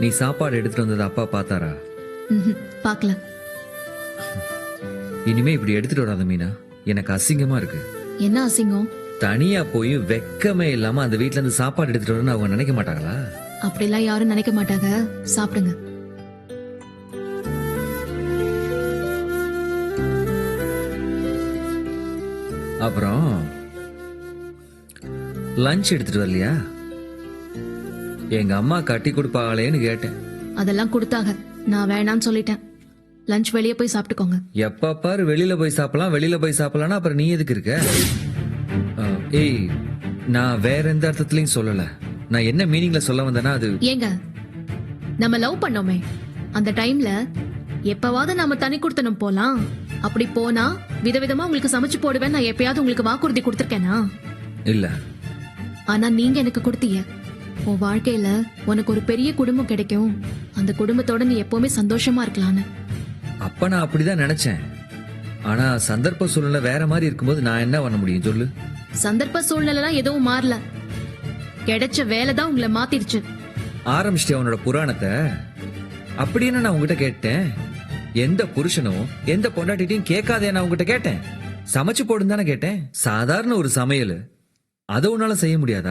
நீ சாப்பாடு எடுத்துட்டு வந்தது அப்பா பார்த்தாரா? பாக்கல. இனிமே இப்படி எடுத்துட்டு வராத மீனா, எனக்கு அசிங்கமா இருக்கு. என்ன அசிங்கம்? தனியா போய் வெக்கமே இல்லாம அந்த வீட்ல இருந்து சாப்பாடு எடுத்துட்டு வரணும்னு அவங்க நினைக்க மாட்டாங்களா? அப்படிலாம் யாரும் நினைக்க மாட்டாங்க. சாப்பிடுங்க. அப்புறம் லஞ்ச் எடுத்துட்டு வரலையா? எங்க அம்மா கட்டி கொடுப்பாங்களேன்னு கேட்டேன். அதெல்லாம் கொடுத்தாங்க, நான் வேணான்னு சொல்லிட்டேன். லஞ்ச் வெளியே போய் சாப்பிட்டுக்கோங்க. எப்ப பாரு வெளியில போய் சாப்பிடலாம் வெளியில போய் சாப்பிடலாம், அப்புறம் நீ எதுக்கு இருக்க? ஏய், நான் வேற எந்த அர்த்தத்திலையும் சொல்லல. நான் என்ன மீனிங்ல சொல்ல வந்தேன்னா அது ஏங்க, நம்ம லவ் பண்ணோமே அந்த டைம்ல எப்பவாவது நாம தனி கொடுத்தனும் போலாம். அப்படி போனா விதவிதமா உங்களுக்கு சமைச்சு போடுவேன் நான் எப்பயாவது உங்களுக்கு வாக்குறுதி கொடுத்திருக்கேனா? இல்ல. ஆனா நீங்க எனக்கு கொடுத்தீங்க. உன் வாழ்க்கையில உனக்கு ஒரு பெரிய குடும்பம் கிடைக்கும், அந்த குடும்பத்தோட நீ எப்பவுமே சந்தோஷமா இருக்கலான்னு. அப்ப நான் அப்படிதான் நினைச்சேன். ஆனா சந்தர்ப்ப சூழ்நிலை வேற மாதிரி இருக்கும்போது நான் என்ன பண்ண முடியும் சொல்லு? சந்தர்ப்ப சூழ்நிலை எதுவும் மாறல, கிடைச்ச வேலை தான் உங்களை மாத்திருச்சு. ஆரம்பிச்சிட்டே உன்னோட புராணத்தை. அப்படின்னு நான் உங்ககிட்ட கேட்டேன். எந்த புருஷனும் எந்த பொண்டாட்டிட்டையும் கேட்காதே நான் உங்ககிட்ட கேட்டேன். சமைச்சு போடுன்னு தானே கேட்டேன். சாதாரண ஒரு சமையல் அதை உன்னால செய்ய முடியாதா?